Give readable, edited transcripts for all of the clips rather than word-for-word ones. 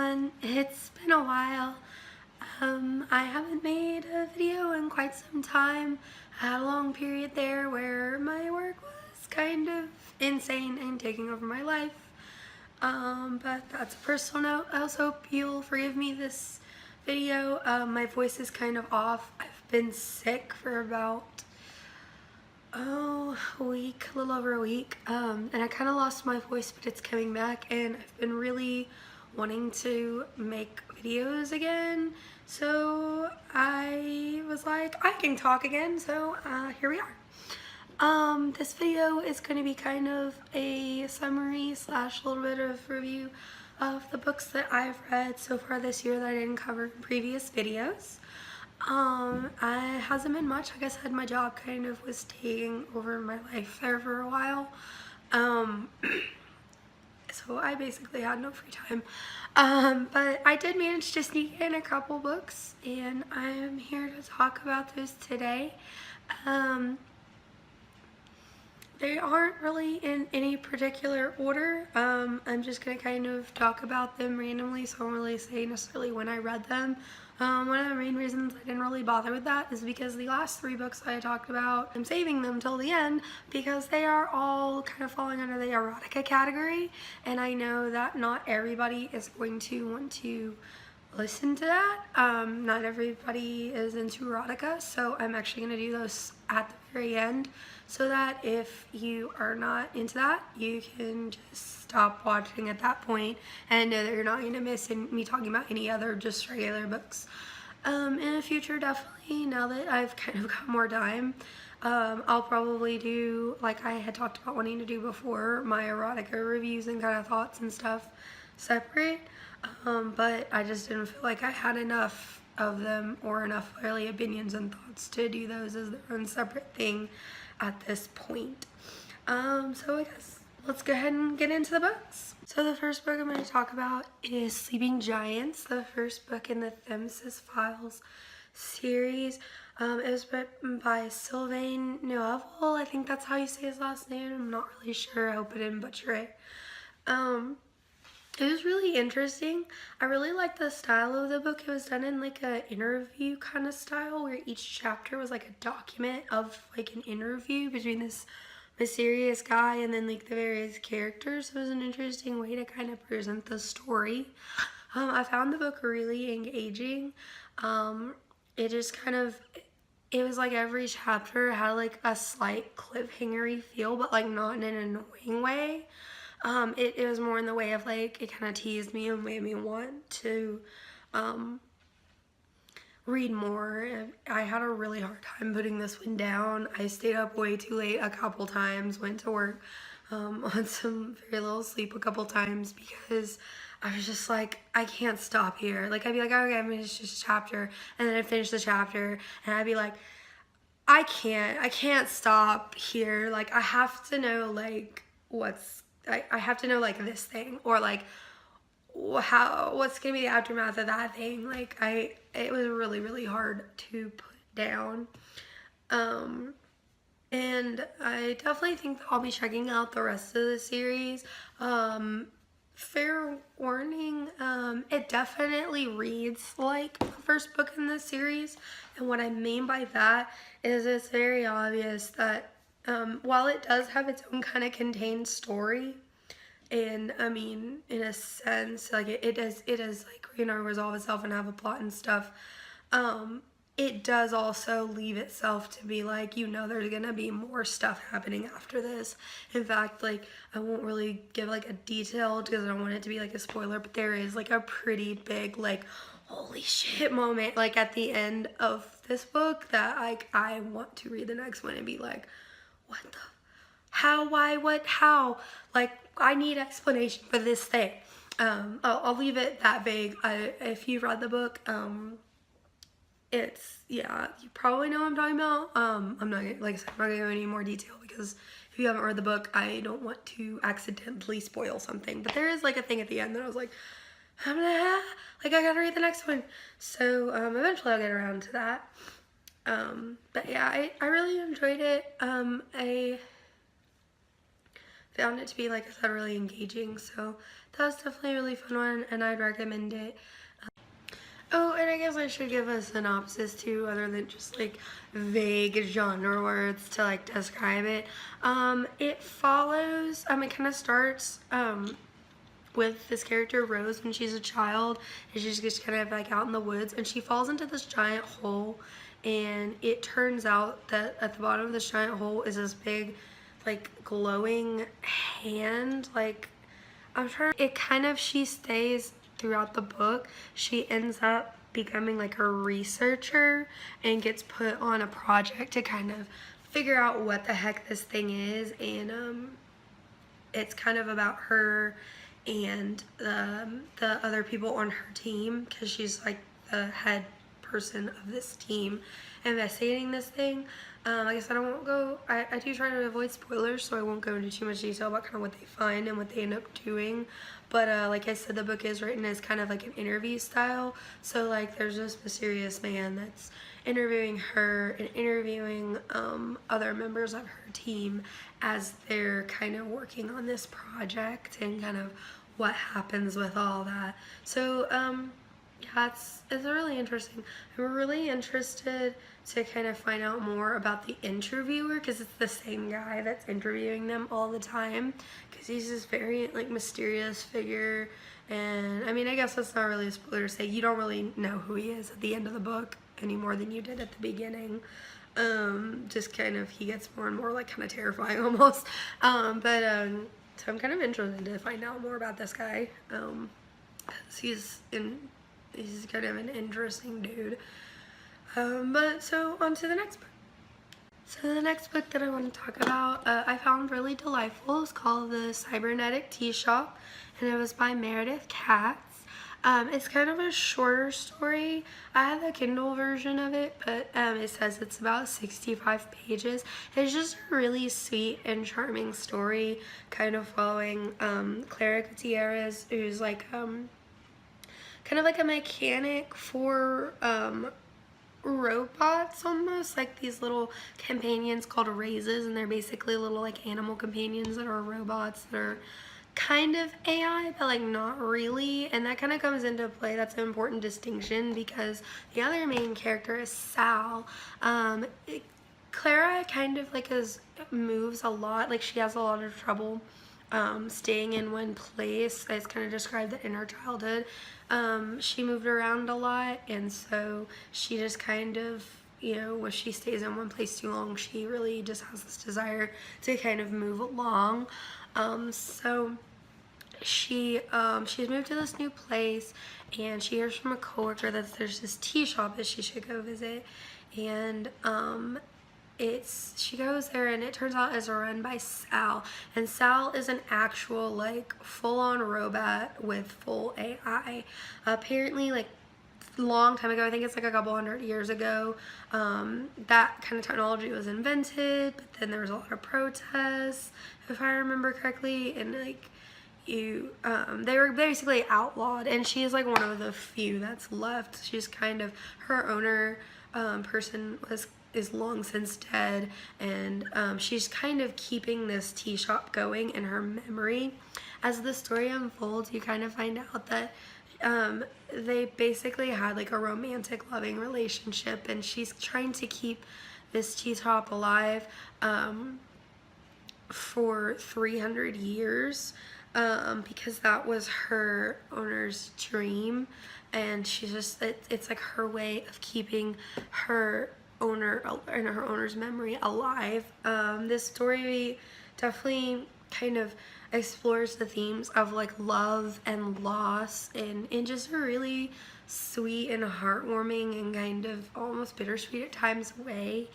everyone, it's been a while. I haven't made a video in quite some time. I had a long period there where my work was kind of insane and taking over my life. But that's a personal note. I also hope you'll forgive me this video. My voice is kind of off. I've been sick for about a week, a little over a week, and I kind of lost my voice, but it's coming back, and I've been really wanting to make videos again, so I was like, I can talk again, so here we are. This video is going to be kind of a summary slash a little bit of review of the books that I've read so far this year that I didn't cover in previous videos. I hasn't been much. Like I said, my job kind of was taking over my life there for a while. So I basically had no free time. But I did manage to sneak in a couple books, and I am here to talk about those today. They aren't really in any particular order. I'm just going to kind of talk about them randomly, so I won't really say necessarily when I read them. One of the main reasons I didn't really bother with that is because the last three books I talked about, I'm saving them till the end because they are all kind of falling under the erotica category, and I know that not everybody is going to want to listen to that. Not everybody is into erotica, so I'm actually going to do those at the very end so that if you are not into that, you can just stop watching at that point and know that you're not going to miss me talking about any other just regular books. In the future, definitely, now that I've kind of got more time, I'll probably do, like I had talked about wanting to do before, my erotica reviews and kind of thoughts and stuff separate. But I just didn't feel like I had enough of them or enough really opinions and thoughts to do those as their own separate thing at this point. So I guess let's go ahead and get into the books. So the first book I'm going to talk about is Sleeping Giants, the first book in the Themis Files series. It was written by Sylvain Neuvel. I think that's how you say his last name. I'm not really sure. I hope I didn't butcher it. It was really interesting. I really liked the style of the book. It was done in like an interview kind of style where each chapter was like a document of like an interview between this mysterious guy and then like the various characters. So it was an interesting way to kind of present the story. I found the book really engaging. It just kind of, it was like every chapter had like a slight cliffhanger-y feel, but like not in an annoying way. It was more in the way of like, it kind of teased me and made me want to read more. I had a really hard time putting this one down. I stayed up way too late a couple times, went to work on some very little sleep a couple times because I was just like, I can't stop here. Like I'd be like, okay, I'm gonna finish this chapter, and then I'd finish the chapter and I'd be like, I can't stop here. Like I have to know like I have to know like this thing, or like what's gonna be the aftermath of that thing. Like it was really hard to put down. And I definitely think that I'll be checking out the rest of the series. Fair warning, it definitely reads like the first book in this series, and what I mean by that is it's very obvious that while it does have its own kind of contained story, and I mean, in a sense, like it does like, you know, resolve itself and have a plot and stuff, it does also leave itself to be like, you know, there's gonna be more stuff happening after this. In fact, like, I won't really give like a detailed, because I don't want it to be like a spoiler, but there is like a pretty big like holy shit moment like at the end of this book that like I want to read the next one and be like, what the, how, why, what, how, like I need explanation for this thing. I'll leave it that vague. If you read the book, it's, yeah, you probably know what I'm talking about. I'm not gonna, like I said, I'm not gonna go into any more detail because if you haven't read the book, I don't want to accidentally spoil something. But there is like a thing at the end that I was like, I gotta read the next one. So eventually I'll get around to that. But yeah, I really enjoyed it. I found it to be, like I said, really engaging, so that was definitely a really fun one, and I'd recommend it. Oh, and I guess I should give a synopsis too, other than just like vague genre words to like describe it. It follows, it kind of starts with this character Rose when she's a child, and she's just kind of like out in the woods, and she falls into this giant hole, and it turns out that at the bottom of this giant hole is this big, like, glowing hand. Like, it kind of, she stays throughout the book. She ends up becoming like a researcher and gets put on a project to kind of figure out what the heck this thing is, and it's kind of about her and the other people on her team, because she's like the head person of this team investigating this thing. Like I said, I do try to avoid spoilers, so I won't go into too much detail about kind of what they find and what they end up doing. But like I said, the book is written as kind of like an interview style. So like there's this mysterious man that's interviewing her and interviewing other members of her team as they're kind of working on this project, and kind of what happens with all that. So yeah, it's really interesting. I'm really interested to kind of find out more about the interviewer, because it's the same guy that's interviewing them all the time, because he's this very like mysterious figure. And I mean, I guess that's not really a spoiler to say you don't really know who he is at the end of the book any more than you did at the beginning. Just kind of, he gets more and more like kind of terrifying almost. So I'm kind of interested to find out more about this guy, because he's kind of an interesting dude. But so on to the next book. So the next book that I want to talk about, I found really delightful. It's called The Cybernetic Tea Shop, and it was by Meredith Katz. It's kind of a shorter story. I have the Kindle version of it, but it says it's about 65 pages. It's just a really sweet and charming story, kind of following Clara Gutierrez, who's like kind of like a mechanic for robots, almost like these little companions called raises, and they're basically little like animal companions that are robots that are kind of AI, but like not really. And that kind of comes into play. That's an important distinction, because the other main character is Sal. Clara kind of like moves a lot. Like she has a lot of trouble staying in one place. It's kind of described that in her childhood she moved around a lot, and so she just kind of, you know, when she stays in one place too long, she really just has this desire to kind of move along. So she's moved to this new place, and she hears from a coworker that there's this tea shop that she should go visit, and she goes there, and it turns out it's run by Sal, and Sal is an actual like full-on robot with full AI. Apparently, like long time ago, I think it's like a couple hundred years ago, that kind of technology was invented, but then there was a lot of protests, if I remember correctly, and like they were basically outlawed, and she's like one of the few that's left. She's kind of, her owner person is long since dead, and she's kind of keeping this tea shop going in her memory. As the story unfolds, you kind of find out that they basically had like a romantic loving relationship, and she's trying to keep this tea shop alive for 300 years because that was her owner's dream, and she's just, it's like her way of keeping her owner and her owner's memory alive. This story definitely kind of explores the themes of like love and loss in just a really sweet and heartwarming and kind of almost bittersweet at times way.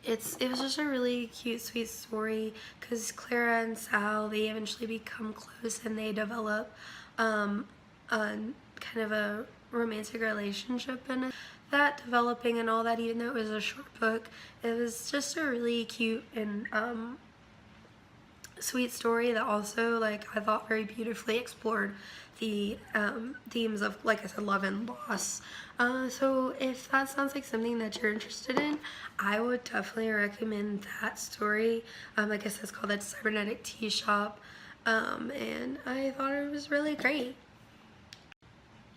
It was just a really cute, sweet story, because Clara and Sal, they eventually become close, and they develop kind of a romantic relationship, and that developing and all that, even though it was a short book, it was just a really cute and sweet story that also, like, I thought very beautifully explored the themes of, like I said, love and loss. So if that sounds like something that you're interested in, I would definitely recommend that story. Like I said, it's called The Cybernetic Tea Shop. and I thought it was really great.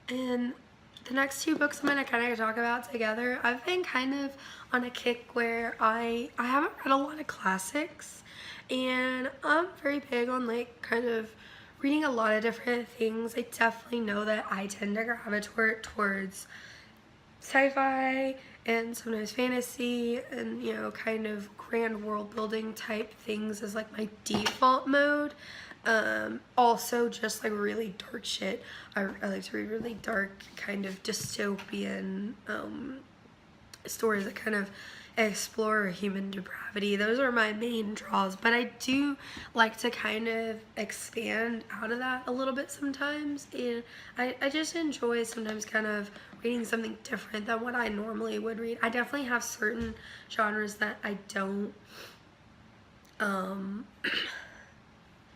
And the next two books I'm going to kind of talk about together, I've been kind of on a kick where I haven't read a lot of classics, and I'm very big on like kind of reading a lot of different things. I definitely know that I tend to gravitate towards sci-fi and sometimes fantasy and, you know, kind of grand world building type things as like my default mode. Also just like really dark shit. I like to read really dark kind of dystopian stories that kind of explore human depravity. Those are my main draws, but I do like to kind of expand out of that a little bit sometimes, and I just enjoy sometimes kind of reading something different than what I normally would read. I definitely have certain genres that I don't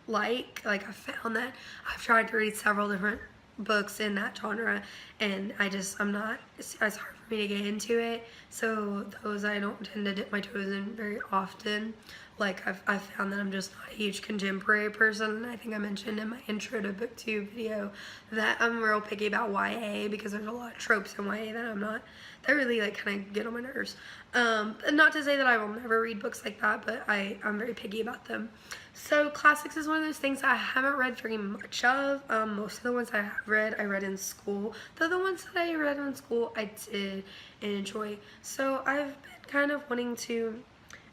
like I found that I've tried to read several different books in that genre, and I'm not, it's hard for me to get into it, so those I don't tend to dip my toes in very often. Like I've found that I'm just not a huge contemporary person, and I think I mentioned in my intro to booktube video that I'm real picky about YA because there's a lot of tropes in YA that really like kind of get on my nerves. Not to say that I will never read books like that, but I'm very picky about them. So classics is one of those things I haven't read very much of. Most of the ones I have read, I read in school. Though the ones that I read in school, I did enjoy. So I've been kind of wanting to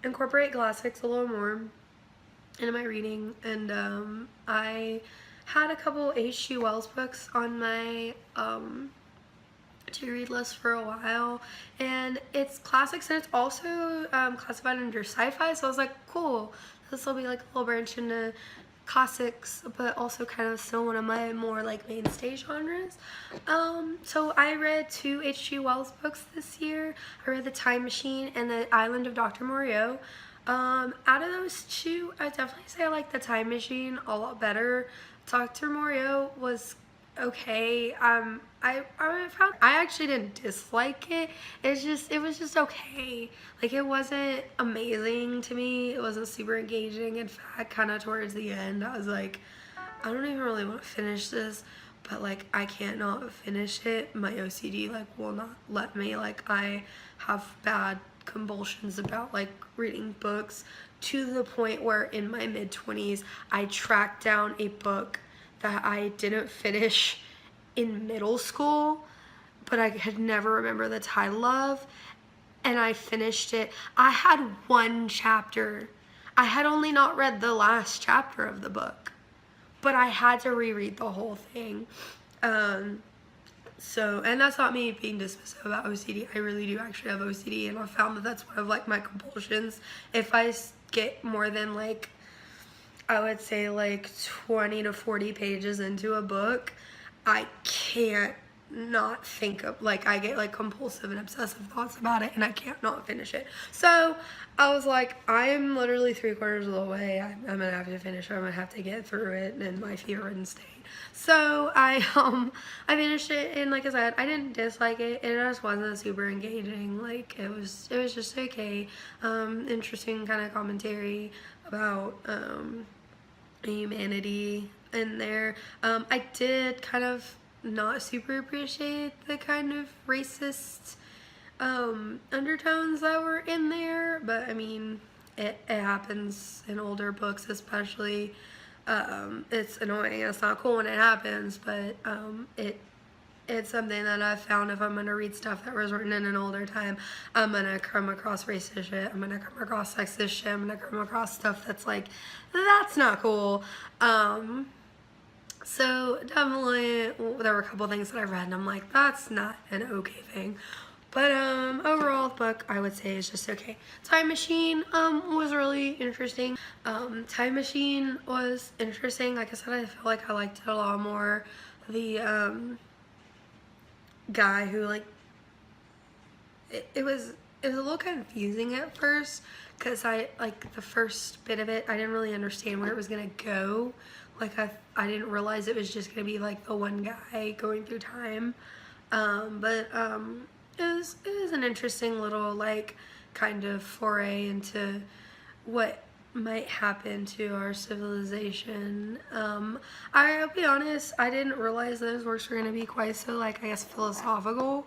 incorporate classics a little more into my reading, and I had a couple H.G. Wells books on my to read list for a while, and it's classics and it's also classified under sci-fi, so I was like, cool, this will be like a little branch into classics, but also kind of still one of my more like mainstay genres. So I read 2 H.G. Wells books this year. I read The Time Machine and The Island of Dr. Moreau. Out of those 2, I definitely say I like The Time Machine a lot better. Dr. Moreau was okay. I actually didn't dislike it. It was just okay. Like, it wasn't amazing to me. It wasn't super engaging. In fact, kind of towards the end, I was like, I don't even really want to finish this, but like, I can't not finish it. My OCD like will not let me. Like, I have bad compulsions about like reading books to the point where in my mid-20s, I tracked down a book that I didn't finish in middle school, but I could never remember the title of, and I finished it. I had 1 chapter. I had only not read the last chapter of the book, but I had to reread the whole thing. And that's not me being dismissive about OCD. I really do actually have OCD, and I found that that's one of like my compulsions. If I get more than like, I would say like 20 to 40 pages into a book, I can't not think of, like, I get like compulsive and obsessive thoughts about it, and I can't not finish it. So I was like, I'm literally 3/4 of the way. I'm gonna have to finish it. I'm gonna have to get through it in my fever-ridden state. So I finished it, and like I said, I didn't dislike it. It just wasn't super engaging. Like, it was just okay. Interesting kind of commentary about humanity in there. I did kind of not super appreciate the kind of racist undertones that were in there, but I mean, it happens in older books especially. It's annoying, it's not cool when it happens, but it's something that I've found if I'm gonna read stuff that was written in an older time, I'm gonna come across racist shit, I'm gonna come across sexist shit, I'm gonna come across stuff that's like, that's not cool. So definitely there were a couple things that I read and I'm like, that's not an okay thing. But overall, the book I would say is just okay. Time Machine was really interesting. Time Machine was interesting. Like I said, I feel like I liked it a lot more. The guy who like, it was a little confusing at first, because I like the first bit of it, I didn't really understand where it was gonna go. Like, I didn't realize it was just gonna be like the one guy going through time. But it was an interesting little like kind of foray into what might happen to our civilization. I'll be honest, I didn't realize those works were going to be quite so, like, I guess, philosophical.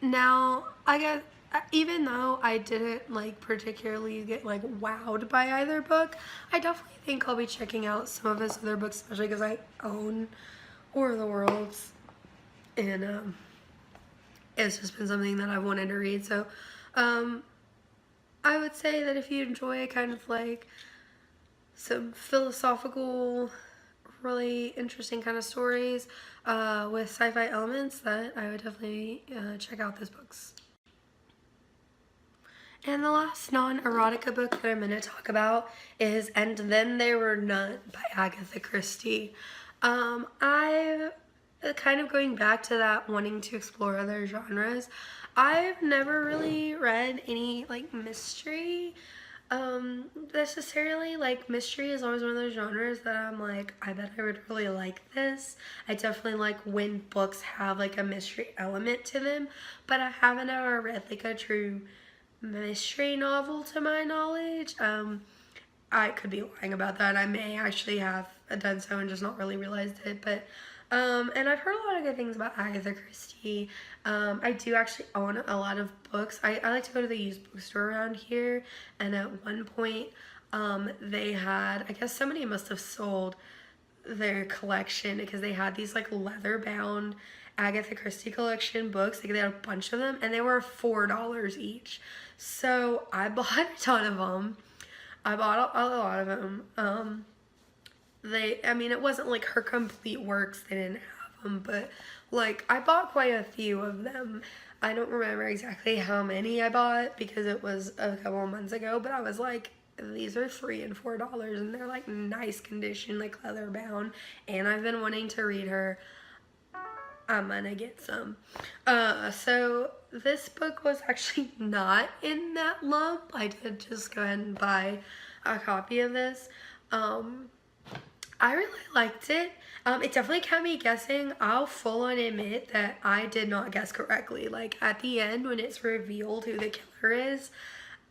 Now, I guess, even though I didn't, like, particularly get, like, wowed by either book, I definitely think I'll be checking out some of his other books, especially because I own War of the Worlds, and, it's just been something that I've wanted to read, so, I would say that if you enjoy kind of like some philosophical, really interesting kind of stories with sci-fi elements, that I would definitely check out those books. And the last non-erotica book that I'm going to talk about is And Then There Were None by Agatha Christie. I've kind of going back to that wanting to explore other genres. I've never really read any like mystery necessarily. Like mystery is always one of those genres that I'm like, I bet I would really like this. I definitely like when books have like a mystery element to them, but I haven't ever read like a true mystery novel to my knowledge. I could be lying about that. I may actually have done so and just not really realized it, but and I've heard a lot of good things about Agatha Christie. I do actually own a lot of books. I like to go to the used bookstore around here, and at one point they had, I guess somebody must have sold their collection because they had these like leather bound Agatha Christie collection books. Like they had a bunch of them and they were $4 each. So I bought a ton of them. I bought a lot of them. I mean, it wasn't like her complete works, they didn't have them, but like I bought quite a few of them. I don't remember exactly how many I bought because it was a couple of months ago, but I was like, these are $3 and $4 and they're like nice condition, like leather bound, and I've been wanting to read her. I'm gonna get some. So this book was actually not in that lump. I did just go ahead and buy a copy of this. I really liked it. It definitely kept me guessing. I'll full on admit that I did not guess correctly. Like at the end when it's revealed who the killer is,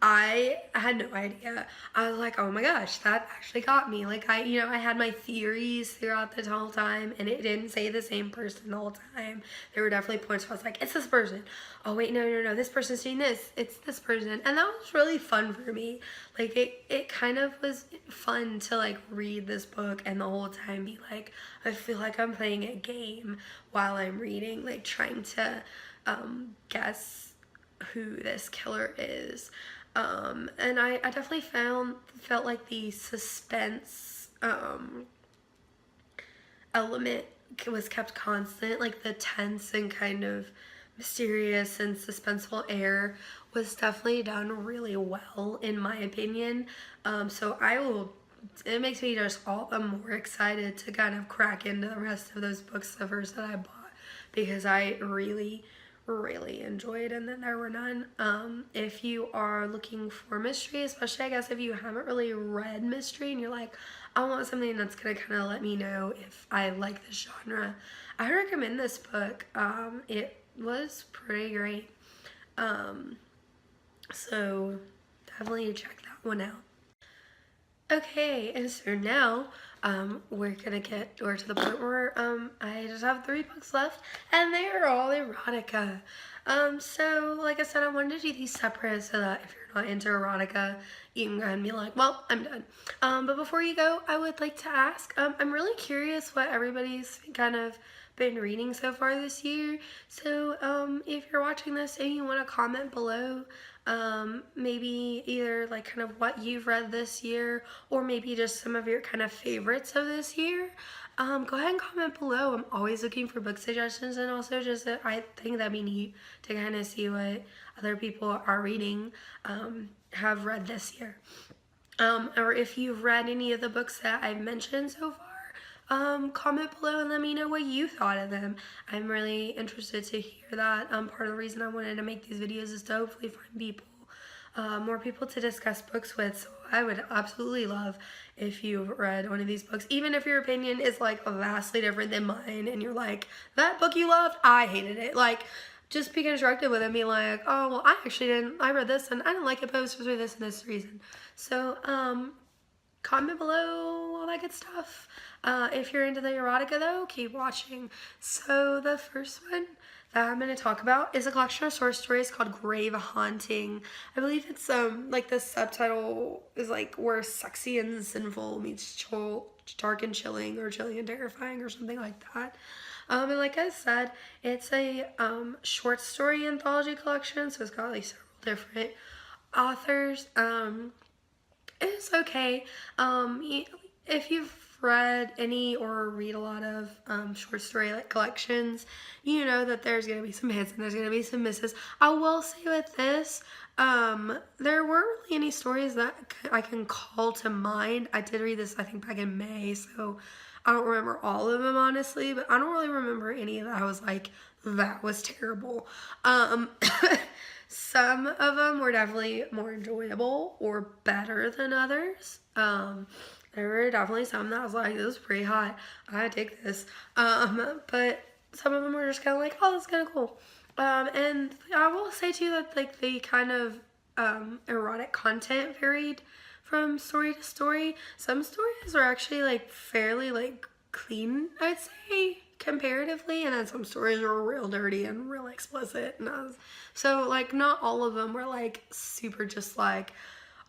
I had no idea. I was like, oh my gosh, that actually got me. Like I had my theories throughout the whole time, and it didn't say the same person the whole time. There were definitely points where I was like, it's this person. Oh wait, no, this person's doing this. It's this person. And that was really fun for me. Like it kind of was fun to like read this book and the whole time be like, I feel like I'm playing a game while I'm reading, like trying to guess who this killer is. And I definitely felt like the suspense element was kept constant, like the tense and kind of mysterious and suspenseful air was definitely done really well in my opinion. So it makes me just all the more excited to kind of crack into the rest of those books covers that I bought, because I really enjoyed And Then There Were None. If you are looking for mystery, especially I guess if you haven't really read mystery and you're like, I want something that's gonna kind of let me know if I like this genre, I recommend this book. It was pretty great. So definitely check that one out. Okay, and so now we're to the point where I just have 3 books left, and they are all erotica. So like I said, I wanted to do these separate so that if you're not into erotica, you can go ahead and be like, well, I'm done. But before you go, I would like to ask, I'm really curious what everybody's kind of been reading so far this year. So if you're watching this and you want to comment below, maybe either like kind of what you've read this year, or maybe just some of your kind of favorites of this year, go ahead and comment below. I'm always looking for book suggestions, and also just that I think that'd be neat to kind of see what other people are reading, have read this year. Or if you've read any of the books that I've mentioned so far, comment below and let me know what you thought of them. I'm really interested to hear that. Part of the reason I wanted to make these videos is to hopefully find people, more people to discuss books with. So I would absolutely love if you've read one of these books, even if your opinion is like vastly different than mine and you're like, that book you loved, I hated it. Like, just be constructive with it and be like, oh, well, I read this and I didn't like it, but it was for this and this reason. So, comment below, all that good stuff. If you're into the erotica though, keep watching. So the first one that I'm going to talk about is a collection of short stories called Grave Haunting. I believe it's like the subtitle is like where sexy and sinful meets dark and chilling, or chilling and terrifying, or something like that. And like I said, it's a short story anthology collection, so it's got like several different authors. It's okay. If you've read any or read a lot of short story like collections, you know that there's gonna be some hits and there's gonna be some misses. I will say with this, there weren't really any stories that I can call to mind. I did read this, I think, back in May, so I don't remember all of them, honestly, but I don't really remember any that I was like, that was terrible. Some of them were definitely more enjoyable or better than others. There were definitely some that I was like, this is pretty hot, I dig this. But some of them were just kind of like, oh, that's kind of cool. And I will say too that like the kind of erotic content varied from story to story. Some stories are actually like fairly like clean, I'd say, comparatively, and then some stories were real dirty and real explicit. So like not all of them were like super just like,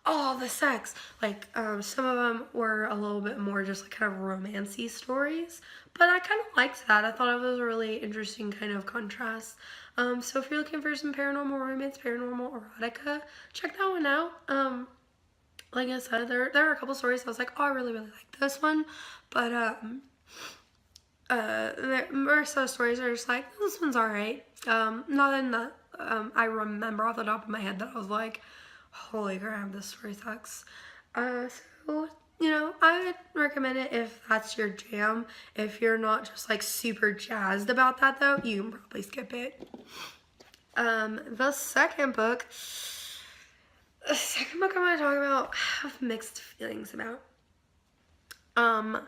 oh, the sex. Like some of them were a little bit more just like kind of romancy stories, but I kind of liked that. I thought it was a really interesting kind of contrast. So if you're looking for some paranormal romance, paranormal erotica, check that one out. Like I said, there are a couple stories I was like, oh, I really like this one, but most of the stories are just like, this one's alright. Nothing that I remember off the top of my head that I was like, holy crap, this story sucks. So, you know, I would recommend it if that's your jam. If you're not just like super jazzed about that though, you can probably skip it. The second book I'm going to talk about, I have mixed feelings about. I'm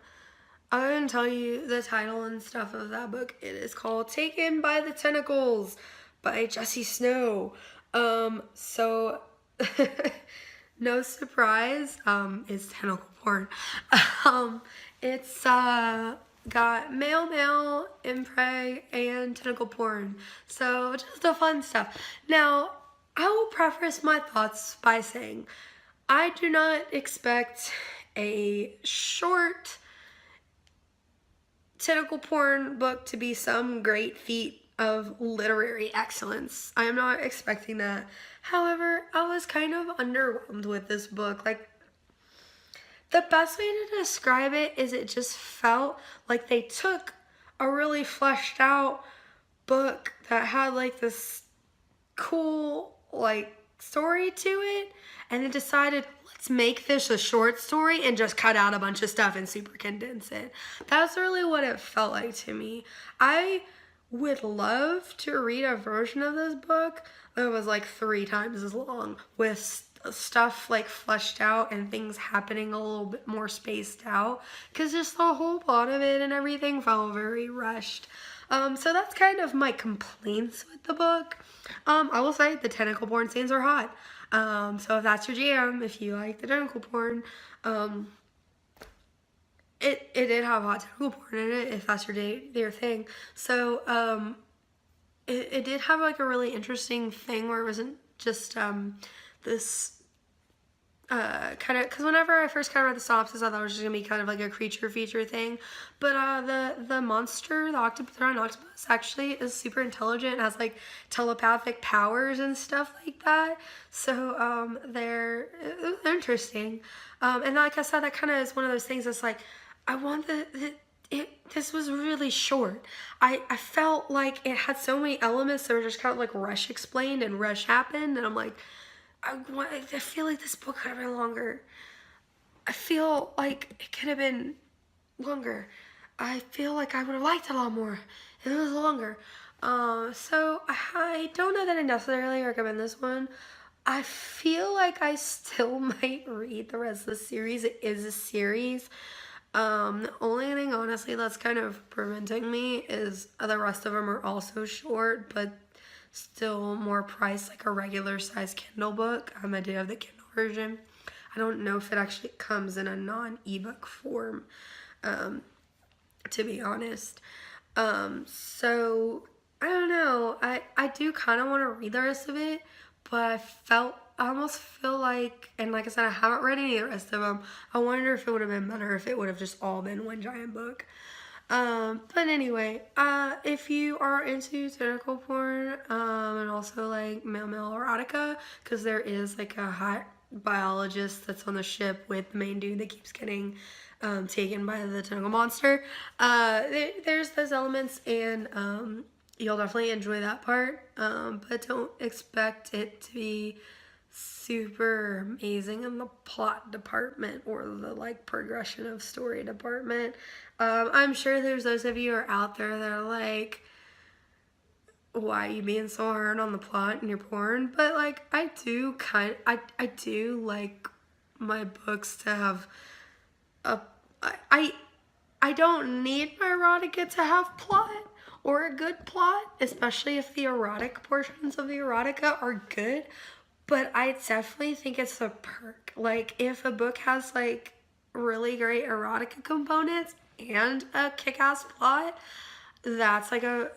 going to tell you the title and stuff of that book. It is called Taken by the Tentacles by Jessie Snow. So, no surprise, it's tentacle porn. It's got male, impreg, and tentacle porn. So, just the fun stuff. Now, I will preface my thoughts by saying I do not expect a short tentacle porn book to be some great feat of literary excellence. I am not expecting that. However, I was kind of underwhelmed with this book. Like, the best way to describe it is it just felt like they took a really fleshed out book that had like this cool like story to it, and then decided, let's make this a short story and just cut out a bunch of stuff and super condense it. That's really what it felt like to me. I would love to read a version of this book that was like 3 times as long, with stuff like fleshed out and things happening a little bit more spaced out, because just the whole plot of it and everything felt very rushed. So that's kind of my complaints with the book. I will say the tentacle porn scenes are hot. So if that's your jam, if you like the tentacle porn, it did have hot tentacle porn in it, if that's your thing. So, it did have like a really interesting thing where it wasn't just, this kind of, because whenever I first kind of read the synopsis, I thought it was just gonna be kind of like a creature feature thing, but the monster, the octopus actually is super intelligent and has like telepathic powers and stuff like that. So they're interesting, and like I said, that kind of is one of those things that's like, I want this was really short. I felt like it had so many elements that were just kind of like rush explained and rush happened, and I'm like, I feel like this book could have been longer. I feel like it could have been longer. I feel like I would have liked it a lot more if it was longer. So I don't know that I necessarily recommend this one. I feel like I still might read the rest of the series. It is a series. The only thing, honestly, that's kind of preventing me is the rest of them are also short, but still more priced like a regular size Kindle book. I did have the Kindle version. I don't know if it actually comes in a non-ebook form, to be honest. So I don't know. I do kind of want to read the rest of it, but I almost feel like, and like I said, I haven't read any of the rest of them. I wonder if it would have been better if it would have just all been one giant book. But anyway, if you are into tentacle porn, and also like male erotica, because there is like a hot biologist that's on the ship with the main dude that keeps getting taken by the tentacle monster. There's those elements, and you'll definitely enjoy that part, but don't expect it to be super amazing in the plot department or the like progression of story department. I'm sure there's those of you who are out there that are like, why are you being so hard on the plot in your porn? But like, I do like my books to have I don't need my erotica to have plot or a good plot, especially if the erotic portions of the erotica are good. But I definitely think it's a perk. Like, if a book has like really great erotica components and a kick-ass plot, that's like a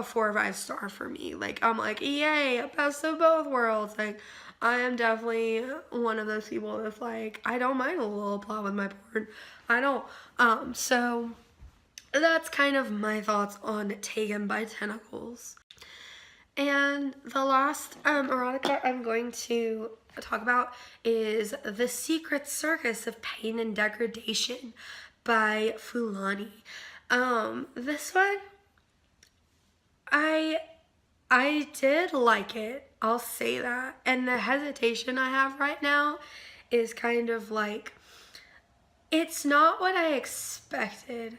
4 or 5 star for me. Like, I'm like, yay, best of both worlds. Like, I am definitely one of those people that's like, I don't mind a little plot with my porn. I don't. So that's kind of my thoughts on Taken by Tentacles. And the last erotica I'm going to talk about is The Secret Circus of Pain and Degradation by Fulani. This one, I did like it. I'll say that. And the hesitation I have right now is kind of like, it's not what I expected.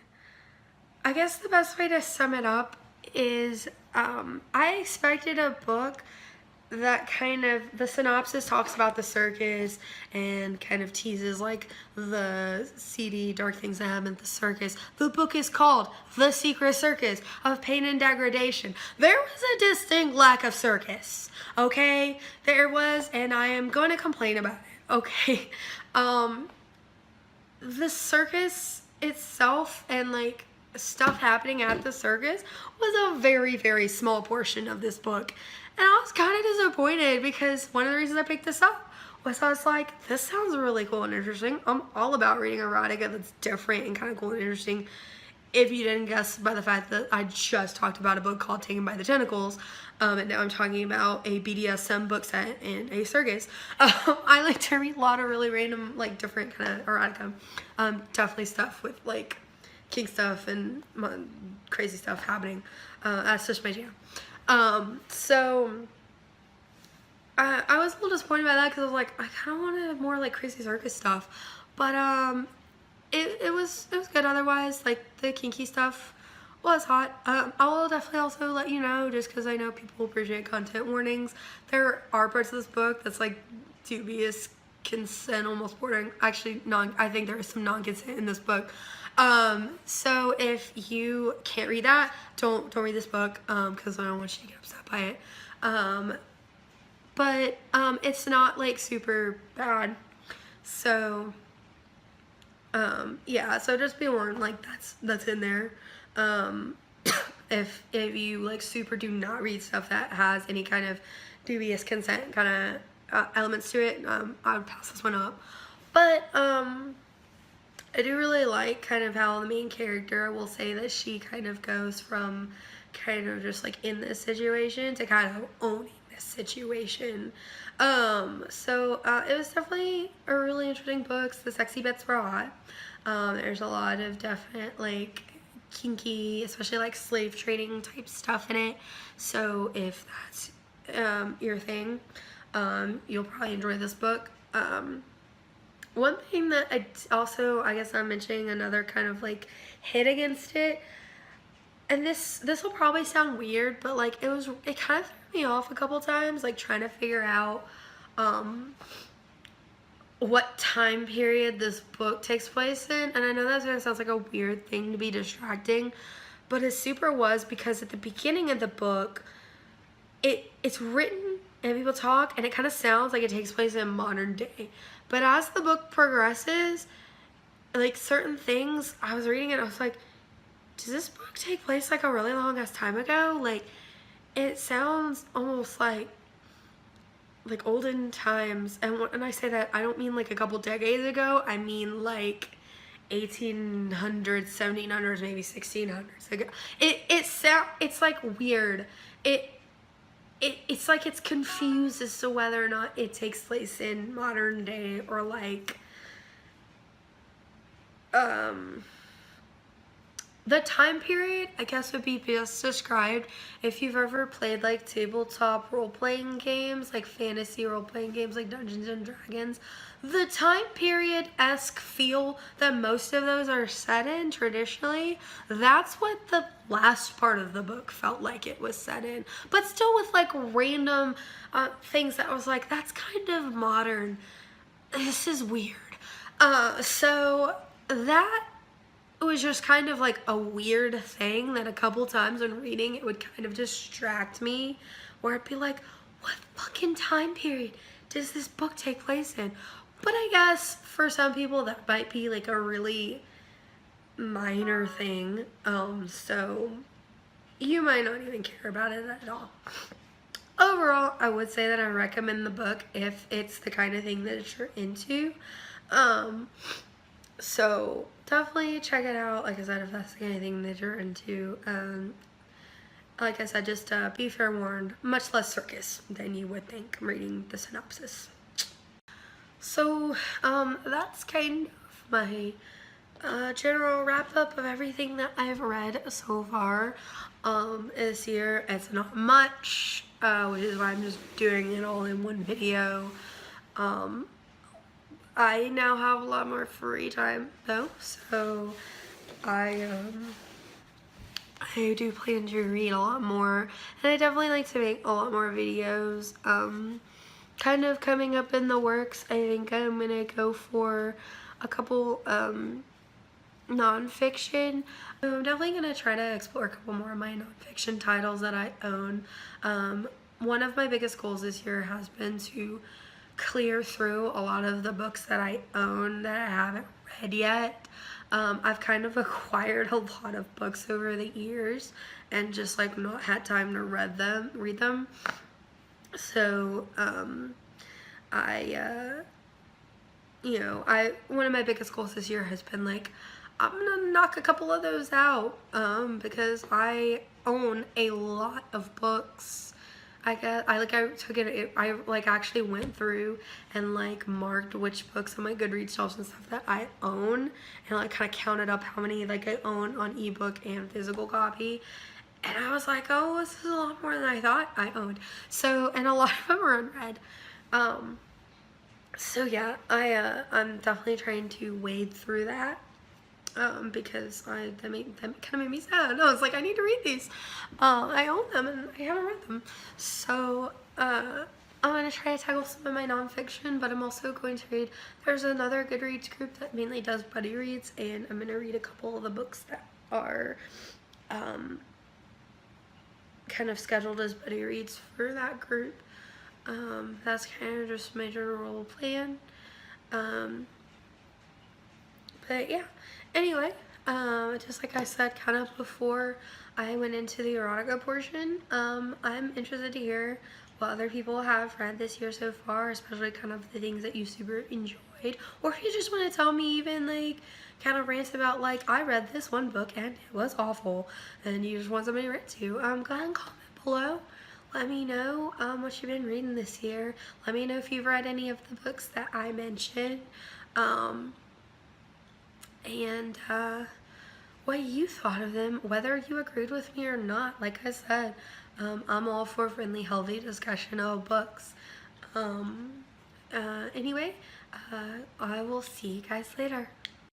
I guess the best way to sum it up is I expected a book that kind of, the synopsis talks about the circus and kind of teases like the seedy dark things that happen at the circus. The book is called The Secret Circus of Pain and Degradation. There was a distinct lack of circus, okay? There was, and I am going to complain about it, okay? The circus itself and like stuff happening at the circus was a very, very small portion of this book. And I was kind of disappointed because one of the reasons I picked this up was I was like, this sounds really cool and interesting. I'm all about reading erotica that's different and kind of cool and interesting. If you didn't guess by the fact that I just talked about a book called Taken by the Tentacles, and now I'm talking about a BDSM book set in a circus. I like to read a lot of really random, like different kind of erotica. Definitely stuff with like kink stuff and crazy stuff happening. That's just my jam. So I was a little disappointed by that because I was like, I kind of wanted more like crazy circus stuff, but it was good otherwise. Like the kinky stuff was hot. I will definitely also let you know, just because I know people appreciate content warnings. There are parts of this book that's like dubious consent, almost bordering. Actually, I think there is some non-consent in this book. So if you can't read that, don't read this book, because I don't want you to get upset by it. But it's not like super bad. So yeah, so just be warned, like that's in there. If you like super do not read stuff that has any kind of dubious consent kind of elements to it, I would pass this one up. But I do really like kind of how the main character, I will say that she kind of goes from kind of just like in this situation to kind of owning this situation. So it was definitely a really interesting book. The sexy bits were hot. There's a lot of definite like kinky, especially like slave trading type stuff in it. So if that's your thing, you'll probably enjoy this book. One thing that I guess I'm mentioning another kind of like hit against it, and this will probably sound weird, but like it kind of threw me off a couple times, like trying to figure out what time period this book takes place in. And I know that sounds like a weird thing to be distracting, but it super was, because at the beginning of the book, it's written and people talk and it kind of sounds like it takes place in modern day. But as the book progresses, like certain things, I was reading it and I was like, does this book take place like a really long ass time ago? Like, it sounds almost like olden times. And when I say that, I don't mean like a couple decades ago. I mean like 1800s, 1700s, maybe 1600s ago. It's like weird. It's like it's confused as to whether or not it takes place in modern day or like the time period, I guess, would be best described if you've ever played like tabletop role-playing games, like fantasy role-playing games like Dungeons and Dragons. The time period-esque feel that most of those are set in traditionally, that's what the last part of the book felt like it was set in. But still with like random things that was like, that's kind of modern. This is weird. So that it was just kind of like a weird thing that a couple times when reading it would kind of distract me, where I'd be like, what fucking time period does this book take place in? But I guess for some people that might be like a really minor thing, so you might not even care about it at all. Overall, I would say that I recommend the book if it's the kind of thing that you're into. So definitely check it out. Like I said, if that's the kind of thing that you're into. Like I said, just be fair warned, much less Circus than you would think reading the synopsis. So that's kind of my general wrap up of everything that I've read so far this year. It's not much, which is why I'm just doing it all in one video. I now have a lot more free time though, so I do plan to read a lot more, and I definitely like to make a lot more videos. Kind of coming up in the works, I think I'm gonna go for a couple nonfiction. I'm definitely gonna try to explore a couple more of my nonfiction titles that I own. One of my biggest goals this year has been to clear through a lot of the books that I own that I haven't read yet. I've kind of acquired a lot of books over the years and just like not had time to read them. So one of my biggest goals this year has been like, I'm gonna knock a couple of those out because I own a lot of books. I actually went through and like marked which books on my Goodreads shelves and stuff that I own, and like kind of counted up how many like I own on ebook and physical copy, and I was like, oh, this is a lot more than I thought I owned. So, and a lot of them are unread. So yeah, I'm definitely trying to wade through that. Because that kind of made me sad. I was like, I need to read these. I own them and I haven't read them. So I'm going to try to tackle some of my nonfiction, but I'm also going to read, there's another Goodreads group that mainly does buddy reads, and I'm going to read a couple of the books that are kind of scheduled as buddy reads for that group. That's kind of just my general plan. But yeah, anyway, just like I said kind of before I went into the erotica portion, I'm interested to hear what other people have read this year so far, especially kind of the things that you super enjoyed, or if you just want to tell me even like kind of rants about like, I read this one book and it was awful, and you just want somebody to rant to, go ahead and comment below. Let me know what you've been reading this year. Let me know if you've read any of the books that I mentioned. And what you thought of them, whether you agreed with me or not. Like I said, I'm all for friendly, healthy discussion of books. Anyway, I will see you guys later.